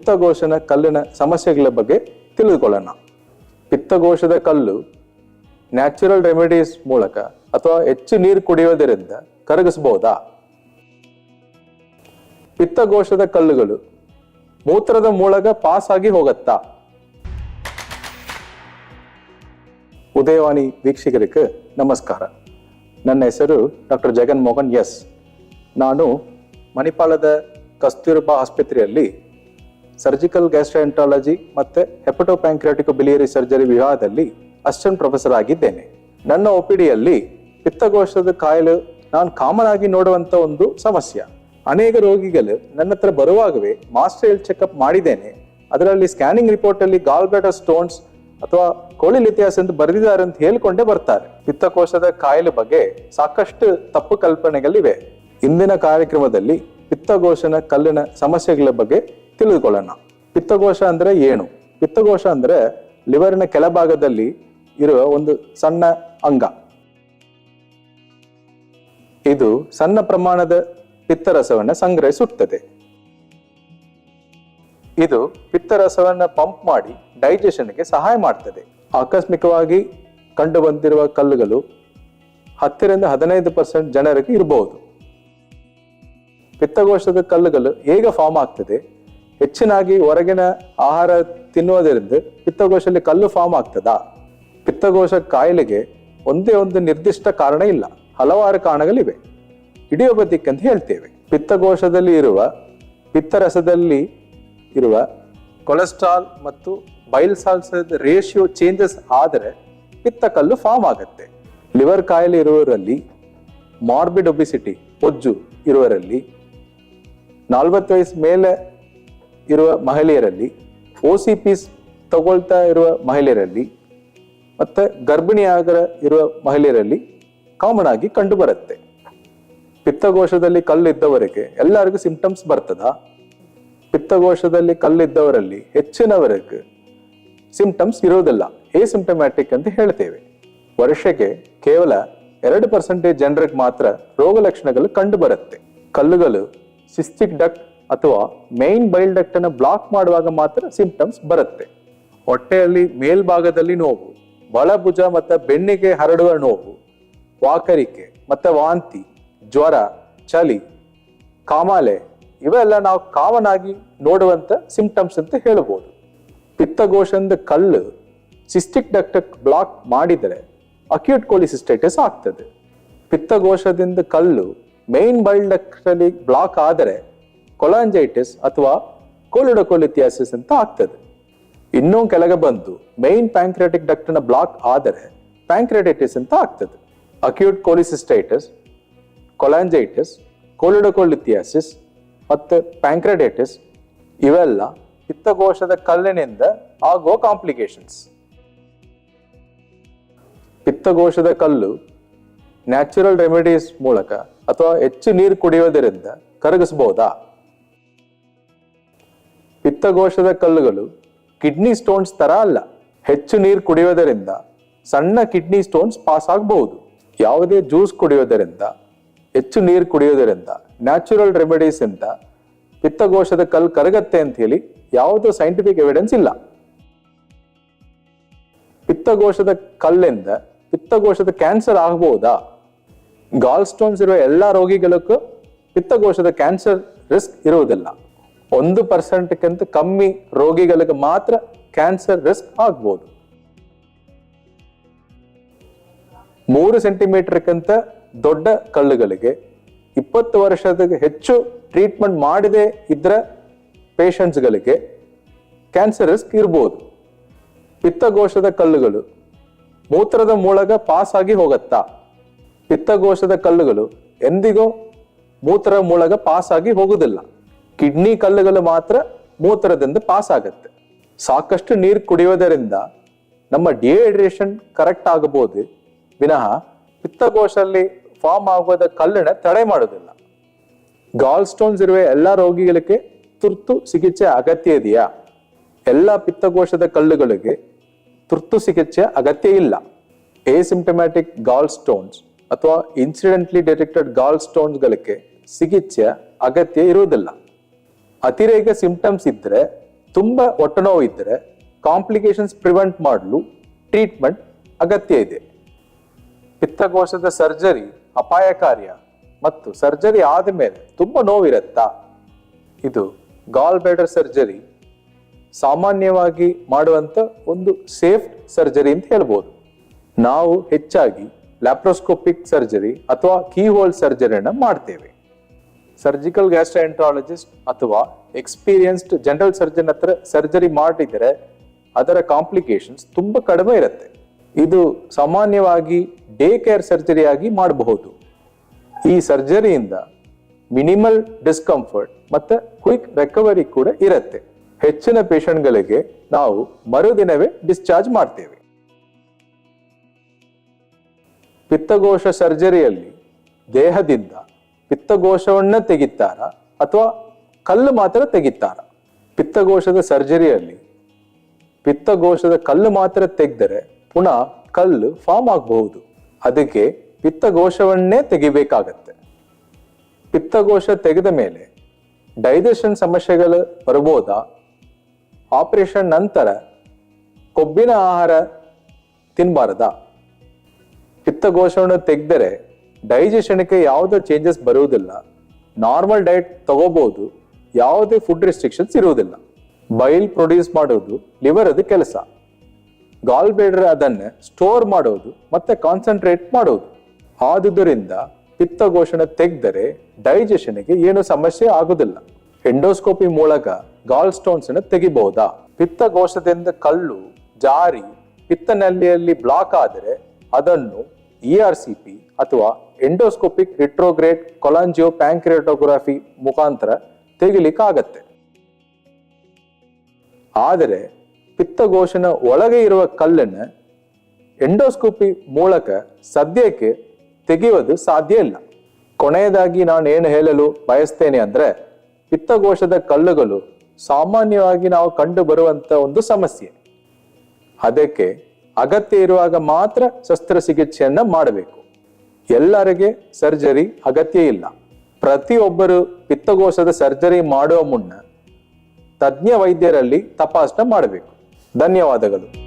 ಪಿತ್ತಕೋಶನ ಕಲ್ಲಿನ ಸಮಸ್ಯೆಗಳ ಬಗ್ಗೆ ತಿಳಿದುಕೊಳ್ಳೋಣ. ಪಿತ್ತಕೋಶದ ಕಲ್ಲು ನ್ಯಾಚುರಲ್ ರೆಮಿಡೀಸ್ ಮೂಲಕ ಅಥವಾ ಹೆಚ್ಚು ನೀರು ಕುಡಿಯೋದರಿಂದ ಕರಗಿಸಬಹುದಾ? ಪಿತ್ತಕೋಶದ ಕಲ್ಲುಗಳು ಮೂತ್ರದ ಮೂಲಕ ಪಾಸ್ ಆಗಿ ಹೋಗತ್ತಾ? ಉದಯವಾಣಿ ವೀಕ್ಷಕರಿಗೆ ನಮಸ್ಕಾರ. ನನ್ನ ಹೆಸರು ಡಾಕ್ಟರ್ ಜಗನ್ ಮೋಹನ್ ಎಸ್. ನಾನು ಮಣಿಪಾಲದ ಕಸ್ತೂರಬಾ ಆಸ್ಪತ್ರೆಯಲ್ಲಿ ಸರ್ಜಿಕಲ್ ಗ್ಯಾಸ್ಟ್ರೋಎಂಟ್ರಾಲಜಿ ಮತ್ತು ಹೆಪಟೋಪ್ಯಾಂಕ್ರಿಯಾಟಿಕೋಬಿಲಿಯರಿ ಸರ್ಜರಿ ವಿಭಾಗದಲ್ಲಿ ಅಸಿಸ್ಟೆಂಟ್ ಪ್ರೊಫೆಸರ್ ಆಗಿದ್ದೇನೆ. ನನ್ನ ಒಪಿಡಿಯಲ್ಲಿ ಪಿತ್ತಕೋಶದ ಕಾಯಿಲೆ ನಾನು ಕಾಮನ್ ಆಗಿ ನೋಡುವಂತ ಒಂದು ಸಮಸ್ಯೆ. ಅನೇಕ ರೋಗಿಗಳು ನನ್ನ ಹತ್ರ ಬರುವಾಗವೇ ಮಾಸ್ಟರ್ ಹೆಲ್ತ್ ಚೆಕ್ಅಪ್ ಮಾಡಿದ್ದೇನೆ, ಅದರಲ್ಲಿ ಸ್ಕ್ಯಾನಿಂಗ್ ರಿಪೋರ್ಟ್ ಅಲ್ಲಿ ಗಾಲ್ ಬ್ಲಾಡರ್ ಸ್ಟೋನ್ಸ್ ಅಥವಾ ಕೋಳಿಲಿಥಿಯಾಸ್ ಎಂದು ಬರೆದಿದ್ದಾರೆ ಅಂತ ಹೇಳಿಕೊಂಡೇ ಬರ್ತಾರೆ. ಪಿತ್ತಕೋಶದ ಕಾಯಿಲೆ ಬಗ್ಗೆ ಸಾಕಷ್ಟು ತಪ್ಪು ಕಲ್ಪನೆಗಳಿವೆ. ಇಂದಿನ ಕಾರ್ಯಕ್ರಮದಲ್ಲಿ ಪಿತ್ತಕೋಶನ ಕಲ್ಲಿನ ಸಮಸ್ಯೆಗಳ ಬಗ್ಗೆ ತಿಳಿದುಕೊಳ್ಳೋಣ. ಪಿತ್ತಕೋಶ ಅಂದ್ರೆ ಏನು? ಪಿತ್ತಕೋಶ ಅಂದ್ರೆ ಲಿವರ್ನ ಕೆಳಭಾಗದಲ್ಲಿ ಇರುವ ಒಂದು ಸಣ್ಣ ಅಂಗ. ಇದು ಸಣ್ಣ ಪ್ರಮಾಣದ ಪಿತ್ತರಸವನ್ನ ಸಂಗ್ರಹಿಸುತ್ತದೆ. ಇದು ಪಿತ್ತರಸವನ್ನ ಪಂಪ್ ಮಾಡಿ ಡೈಜೆಷನ್ಗೆ ಸಹಾಯ ಮಾಡ್ತದೆ. ಆಕಸ್ಮಿಕವಾಗಿ ಕಂಡು ಬಂದಿರುವ ಕಲ್ಲುಗಳು 10-15% ಜನರಿಗೆ ಇರಬಹುದು. ಪಿತ್ತಕೋಶದ ಕಲ್ಲುಗಳು ಹೇಗೆ ಫಾರ್ಮ್ ಆಗ್ತದೆ? ಹೆಚ್ಚಿನಾಗಿ ಹೊರಗಿನ ಆಹಾರ ತಿನ್ನುವುದರಿಂದ ಪಿತ್ತಕೋಶದಲ್ಲಿ ಕಲ್ಲು ಫಾರ್ಮ್ ಆಗ್ತದಾ? ಪಿತ್ತಕೋಶ ಕಾಯಿಲೆಗೆ ಒಂದೇ ಒಂದು ನಿರ್ದಿಷ್ಟ ಕಾರಣ ಇಲ್ಲ, ಹಲವಾರು ಕಾರಣಗಳಿವೆ. ಇಡಿಯೋಪತಿಕ್ ಅಂತ ಹೇಳ್ತೇವೆ. ಪಿತ್ತಕೋಶದಲ್ಲಿ ಇರುವ ಪಿತ್ತರಸದಲ್ಲಿ ಇರುವ ಕೊಲೆಸ್ಟ್ರಾಲ್ ಮತ್ತು ಬೈಲ್ ಸಾಲ್ಟ್ಸ್ ರೇಷಿಯೋ ಚೇಂಜಸ್ ಆದರೆ ಪಿತ್ತಕಲ್ಲು ಫಾರ್ಮ್ ಆಗುತ್ತೆ. ಲಿವರ್ ಕಾಯಿಲೆ ಇರುವವರಲ್ಲಿ, ಮಾರ್ಬಿಡ್ ಒಬಿಸಿಟಿ ಬೊಜ್ಜು ಇರುವವರಲ್ಲಿ, 40 ವಯಸ್ಸು ಮೇಲೆ ಇರುವ ಮಹಿಳೆಯರಲ್ಲಿ, OCPs ತಗೊಳ್ತಾ ಇರುವ ಮಹಿಳೆಯರಲ್ಲಿ ಮತ್ತೆ ಗರ್ಭಿಣಿಯಾಗ ಇರುವ ಮಹಿಳೆಯರಲ್ಲಿ ಕಾಮನ್ ಆಗಿ ಕಂಡು ಬರುತ್ತೆ. ಪಿತ್ತಕೋಶದಲ್ಲಿ ಕಲ್ಲಿದ್ದವರಿಗೆ ಎಲ್ಲರಿಗೂ ಸಿಂಪ್ಟಮ್ಸ್ ಬರ್ತದಾ? ಪಿತ್ತಕೋಶದಲ್ಲಿ ಕಲ್ಲಿದ್ದವರಲ್ಲಿ ಹೆಚ್ಚಿನವರಿಗೆ ಸಿಂಪ್ಟಮ್ಸ್ ಇರೋದಿಲ್ಲ, ಎಸಿಂಪ್ಟಮ್ಯಾಟಿಕ್ ಅಂತ ಹೇಳ್ತೇವೆ. ವರ್ಷಕ್ಕೆ ಕೇವಲ 2% ಜನರಿಗೆ ಮಾತ್ರ ರೋಗ ಲಕ್ಷಣಗಳು ಕಂಡು ಬರುತ್ತೆ. ಕಲ್ಲುಗಳು ಸಿಸ್ಟಿಕ್ ಡಕ್ಟ್ ಅಥವಾ ಮೇನ್ ಬೈಲ್ ಡಕ್ಟ್ ಅನ್ನು ಬ್ಲಾಕ್ ಮಾಡುವಾಗ ಮಾತ್ರ ಸಿಂಪ್ಟಮ್ಸ್ ಬರುತ್ತೆ. ಹೊಟ್ಟೆಯಲ್ಲಿ ಮೇಲ್ಭಾಗದಲ್ಲಿ ನೋವು, ಒಳಭುಜ ಮತ್ತು ಬೆನ್ನಿಗೆ ಹರಡುವ ನೋವು, ವಾಕರಿಕೆ ಮತ್ತೆ ವಾಂತಿ, ಜ್ವರ, ಚಳಿ, ಕಾಮಾಲೆ ಇವೆಲ್ಲ ನಾವು ಕಾಮನ್ ಆಗಿ ನೋಡುವಂತ ಸಿಂಪ್ಟಮ್ಸ್ ಅಂತ ಹೇಳಬಹುದು. ಪಿತ್ತಕೋಶದ ಕಲ್ಲು ಸಿಸ್ಟಿಕ್ ಡಕ್ಟ್ ಬ್ಲಾಕ್ ಮಾಡಿದರೆ ಅಕ್ಯೂಟ್ ಕೋಲಿಸಿಸ್ಟೈಟಿಸ್ ಆಗ್ತದೆ. ಪಿತ್ತಕೋಶದಿಂದ ಕಲ್ಲು ಮೇನ್ ಬೈಲ್ ಡಕ್ಟ್ ಅಲ್ಲಿ ಬ್ಲಾಕ್ ಆದರೆ ಕೊಲಾಂಜೈಟಿಸ್ ಅಥವಾ ಕೋಲಿಡೋಕೋಲಿಥಿಯಾಸಿಸ್ ಅಂತ ಆಗ್ತದೆ. ಇನ್ನೂ ಕೆಳಗೆ ಬಂದು ಮೇನ್ ಪ್ಯಾಂಕ್ರಿಯಾಟಿಕ್ ಡಕ್ಟ್ ನ ಬ್ಲಾಕ್ ಆದರೆ ಪ್ಯಾಂಕ್ರಿಯಾಟೈಟಿಸ್ ಅಂತ ಆಗ್ತದೆ. ಅಕ್ಯೂಟ್ ಕೋಲಿಸಿಸ್ಟೈಟಿಸ್, ಕೊಲಾಂಜೈಟಿಸ್, ಕೋಲಿಡೋಕೋಲಿಥಿಯಾಸಿಸ್ ಮತ್ತು ಪ್ಯಾಂಕ್ರಿಯಾಟೈಟಿಸ್ ಇವೆಲ್ಲ ಪಿತ್ತಕೋಶದ ಕಲ್ಲಿನಿಂದ ಆಗುವ ಕಾಂಪ್ಲಿಕೇಶನ್ಸ್. ಪಿತ್ತಕೋಶದ ಕಲ್ಲು ನ್ಯಾಚುರಲ್ ರೆಮಿಡೀಸ್ ಮೂಲಕ ಅಥವಾ ಹೆಚ್ಚು ನೀರು ಕುಡಿಯೋದರಿಂದ ಕರಗಿಸಬಹುದಾ? ಪಿತ್ತಕೋಶದ ಕಲ್ಲುಗಳು ಕಿಡ್ನಿ ಸ್ಟೋನ್ಸ್ ತರ ಅಲ್ಲ. ಹೆಚ್ಚು ನೀರು ಕುಡಿಯೋದರಿಂದ ಸಣ್ಣ ಕಿಡ್ನಿ ಸ್ಟೋನ್ಸ್ ಪಾಸ್ ಆಗಬಹುದು. ಯಾವುದೇ ಜ್ಯೂಸ್ ಕುಡಿಯೋದರಿಂದ, ಹೆಚ್ಚು ನೀರು ಕುಡಿಯೋದರಿಂದ, ನ್ಯಾಚುರಲ್ ರೆಮಿಡೀಸ್ ಇಂದ ಪಿತ್ತಕೋಶದ ಕಲ್ಲು ಕರಗತ್ತೆ ಅಂತ ಹೇಳಿ ಯಾವುದೋ ಸೈಂಟಿಫಿಕ್ ಎವಿಡೆನ್ಸ್ ಇಲ್ಲ. ಪಿತ್ತಕೋಶದ ಕಲ್ಲಿಂದ ಪಿತ್ತಕೋಶದ ಕ್ಯಾನ್ಸರ್ ಆಗಬಹುದಾ? ಗಾಲ್ ಸ್ಟೋನ್ಸ್ ಇರುವ ಎಲ್ಲಾ ರೋಗಿಗಳಿಗೂ ಪಿತ್ತಕೋಶದ ಕ್ಯಾನ್ಸರ್ ರಿಸ್ಕ್ ಇರುವುದಿಲ್ಲ. 1%ಕ್ಕಿಂತ ಕಮ್ಮಿ ರೋಗಿಗಳಿಗೆ ಮಾತ್ರ ಕ್ಯಾನ್ಸರ್ ರಿಸ್ಕ್ ಆಗಬಹುದು. 3 ಸೆಂಟಿಮೀಟರ್ಕ್ಕಿಂತ ದೊಡ್ಡ ಕಲ್ಲುಗಳಿಗೆ 20 ವರ್ಷದ ಹೆಚ್ಚು ಟ್ರೀಟ್ಮೆಂಟ್ ಮಾಡದೆ ಇದ್ರ ಪೇಷಂಟ್ಸ್ಗಳಿಗೆ ಕ್ಯಾನ್ಸರ್ ರಿಸ್ಕ್ ಇರಬಹುದು. ಪಿತ್ತಕೋಶದ ಕಲ್ಲುಗಳು ಮೂತ್ರದ ಮೂಲಕ ಪಾಸ್ ಆಗಿ ಹೋಗತ್ತಾ? ಪಿತ್ತಕೋಶದ ಕಲ್ಲುಗಳು ಎಂದಿಗೂ ಮೂತ್ರದ ಮೂಲಕ ಪಾಸ್ ಆಗಿ ಹೋಗುದಿಲ್ಲ. ಕಿಡ್ನಿ ಕಲ್ಲುಗಳು ಮಾತ್ರ ಮೂತ್ರದಿಂದ ಪಾಸ್ ಆಗತ್ತೆ. ಸಾಕಷ್ಟು ನೀರು ಕುಡಿಯೋದರಿಂದ ನಮ್ಮ ಡಿಹೈಡ್ರೇಷನ್ ಕರೆಕ್ಟ್ ಆಗಬಹುದು ವಿನಃ ಪಿತ್ತಕೋಶದಲ್ಲಿ ಫಾರ್ಮ್ ಆಗೋದ ಕಲ್ಲನ್ನ ತಡೆ ಮಾಡೋದಿಲ್ಲ. ಗಾಲ್ ಸ್ಟೋನ್ಸ್ ಇರುವ ಎಲ್ಲ ರೋಗಿಗಳಿಗೆ ತುರ್ತು ಚಿಕಿತ್ಸೆ ಅಗತ್ಯ ಇದೆಯಾ? ಎಲ್ಲ ಪಿತ್ತಕೋಶದ ಕಲ್ಲುಗಳಿಗೆ ತುರ್ತು ಚಿಕಿತ್ಸೆ ಅಗತ್ಯ ಇಲ್ಲ. ಎಸಿಂಪ್ಟಮ್ಯಾಟಿಕ್ ಗಾಲ್ ಸ್ಟೋನ್ಸ್ ಅಥವಾ ಇನ್ಸಿಡೆಂಟ್ಲಿ ಡಿಟೆಕ್ಟೆಡ್ ಗಾಲ್ ಸ್ಟೋನ್ಸ್ಗಳಿಗೆ ಚಿಕಿತ್ಸೆ ಅಗತ್ಯ ಇರುವುದಿಲ್ಲ. ಅತಿರೇಕ ಸಿಂಪ್ಟಮ್ಸ್ ಇದ್ರೆ ತುಂಬ ಹೊಟ್ಟೆ ನೋವು ಇದ್ದರೆ ಕಾಂಪ್ಲಿಕೇಶನ್ಸ್ ಪ್ರಿವೆಂಟ್ ಮಾಡಲು ಟ್ರೀಟ್ಮೆಂಟ್ ಅಗತ್ಯ ಇದೆ. ಪಿತ್ತಕೋಶದ ಸರ್ಜರಿ ಅಪಾಯಕಾರಿಯ ಮತ್ತು ಸರ್ಜರಿ ಆದಮೇಲೆ ತುಂಬ ನೋವಿರುತ್ತಾ? ಇದು ಗಾಲ್ ಬ್ಲಾಡರ್ ಸರ್ಜರಿ ಸಾಮಾನ್ಯವಾಗಿ ಮಾಡುವಂತ ಒಂದು ಸೇಫ್ ಸರ್ಜರಿ ಅಂತ ಹೇಳ್ಬೋದು. ನಾವು ಹೆಚ್ಚಾಗಿ ಲ್ಯಾಪ್ರೋಸ್ಕೋಪಿಕ್ ಸರ್ಜರಿ ಅಥವಾ ಕೀಹೋಲ್ ಸರ್ಜರಿಯನ್ನು ಮಾಡ್ತೇವೆ. ಸರ್ಜಿಕಲ್ ಗ್ಯಾಸ್ಟ್ರೋಎಂಟ್ರಾಲಜಿಸ್ಟ್ ಅಥವಾ ಎಕ್ಸ್ಪೀರಿಯನ್ಸ್ಡ್ ಜನರಲ್ ಸರ್ಜನ್ ಹತ್ರ ಸರ್ಜರಿ ಮಾಡಿದರೆ ಅದರ ಕಾಂಪ್ಲಿಕೇಶನ್ಸ್ ತುಂಬ ಕಡಿಮೆ ಇರುತ್ತೆ. ಇದು ಸಾಮಾನ್ಯವಾಗಿ ಡೇ ಕೇರ್ ಸರ್ಜರಿಯಾಗಿ ಮಾಡಬಹುದು. ಈ ಸರ್ಜರಿಯಿಂದ ಮಿನಿಮಲ್ ಡಿಸ್ಕಂಫರ್ಟ್ ಮತ್ತು ಕ್ವಿಕ್ ರಿಕವರಿ ಕೂಡ ಇರುತ್ತೆ. ಹೆಚ್ಚಿನ ಪೇಷಂಟ್ಗಳಿಗೆ ನಾವು ಮರುದಿನವೇ ಡಿಸ್ಚಾರ್ಜ್ ಮಾಡ್ತೇವೆ. ಪಿತ್ತಕೋಶ ಸರ್ಜರಿಯಲ್ಲಿ ದೇಹದಿಂದ ಪಿತ್ತಕೋಶವನ್ನ ತೆಗಿತಾರ ಅಥವಾ ಕಲ್ಲು ಮಾತ್ರ ತೆಗಿತಾರ? ಪಿತ್ತಕೋಶದ ಸರ್ಜರಿಯಲ್ಲಿ ಪಿತ್ತಕೋಶದ ಕಲ್ಲು ಮಾತ್ರ ತೆಗೆದರೆ ಪುನಃ ಕಲ್ಲು ಫಾರ್ಮ್ ಆಗಬಹುದು. ಅದಕ್ಕೆ ಪಿತ್ತಕೋಶವನ್ನೇ ತೆಗಿಬೇಕಾಗತ್ತೆ. ಪಿತ್ತಕೋಶ ತೆಗೆದ ಮೇಲೆ ಡೈಜೆಷನ್ ಸಮಸ್ಯೆಗಳು ಬರಬಹುದಾ? ಆಪರೇಷನ್ ನಂತರ ಕೊಬ್ಬಿನ ಆಹಾರ ತಿನ್ನಬಾರದಾ? ಪಿತ್ತಕೋಶವನ್ನು ತೆಗೆದರೆ ಡೈಜೆಷನ್ಗೆ ಯಾವುದೇ ಚೇಂಜಸ್ ಬರುವುದಿಲ್ಲ. ನಾರ್ಮಲ್ ಡಯಟ್ ತಗೋಬಹುದು. ಯಾವುದೇ ಫುಡ್ ರೆಸ್ಟ್ರಿಕ್ಷನ್ಸ್ ಇರುವುದಿಲ್ಲ. ಬೈಲ್ ಪ್ರೊಡ್ಯೂಸ್ ಮಾಡೋದು ಲಿವರ್ ಅದು ಕೆಲಸ. ಗಾಲ್ ಬ್ಲಾಡರ್ ಅದನ್ನು ಸ್ಟೋರ್ ಮಾಡೋದು ಮತ್ತೆ ಕಾನ್ಸಂಟ್ರೇಟ್ ಮಾಡೋದು. ಆದುದರಿಂದ ಪಿತ್ತಕೋಶನ ತೆಗೆದರೆ ಡೈಜೆಷನ್ಗೆ ಏನು ಸಮಸ್ಯೆ ಆಗುದಿಲ್ಲ. ಎಂಡೋಸ್ಕೋಪಿ ಮೂಲಕ ಗಾಲ್ ಸ್ಟೋನ್ಸ್ ಅನ್ನು ತೆಗಿಬಹುದಾ? ಪಿತ್ತಕೋಶದಿಂದ ಕಲ್ಲು ಜಾರಿ ಪಿತ್ತನಲ್ಲಿಯಲ್ಲಿ ಬ್ಲಾಕ್ ಆದರೆ ಅದನ್ನು ERCP ಅಥವಾ ಎಂಡೋಸ್ಕೋಪಿಕ್ ರಿಟ್ರೋಗ್ರೇಡ್ ಕೊಲಾಂಜಿಯೋ ಪ್ಯಾಂಕ್ರಿಯಾಟೋಗ್ರಫಿ ಮುಖಾಂತರ ತೆಗಿಲಿಕ್ಕಾಗತ್ತೆ. ಆದರೆ ಪಿತ್ತಕೋಶನ ಒಳಗೆ ಇರುವ ಕಲ್ಲನ್ನು ಎಂಡೋಸ್ಕೋಪಿ ಮೂಲಕ ಸದ್ಯಕ್ಕೆ ತೆಗೆಯುವುದು ಸಾಧ್ಯ ಇಲ್ಲ. ಕೊನೆಯದಾಗಿ ನಾನು ಏನು ಹೇಳಲು ಬಯಸ್ತೇನೆ ಅಂದ್ರೆ, ಪಿತ್ತಕೋಶದ ಕಲ್ಲುಗಳು ಸಾಮಾನ್ಯವಾಗಿ ನಾವು ಕಂಡು ಬರುವಂತ ಒಂದು ಸಮಸ್ಯೆ. ಅದಕ್ಕೆ ಅಗತ್ಯ ಇರುವಾಗ ಮಾತ್ರ ಶಸ್ತ್ರಚಿಕಿತ್ಸೆಯನ್ನ ಮಾಡಬೇಕು. ಎಲ್ಲರಿಗೆ ಸರ್ಜರಿ ಅಗತ್ಯ ಇಲ್ಲ. ಪ್ರತಿಯೊಬ್ಬರು ಪಿತ್ತಕೋಶದ ಸರ್ಜರಿ ಮಾಡುವ ಮುನ್ನ ತಜ್ಞ ವೈದ್ಯರಲ್ಲಿ ತಪಾಸಣೆ ಮಾಡಬೇಕು. ಧನ್ಯವಾದಗಳು.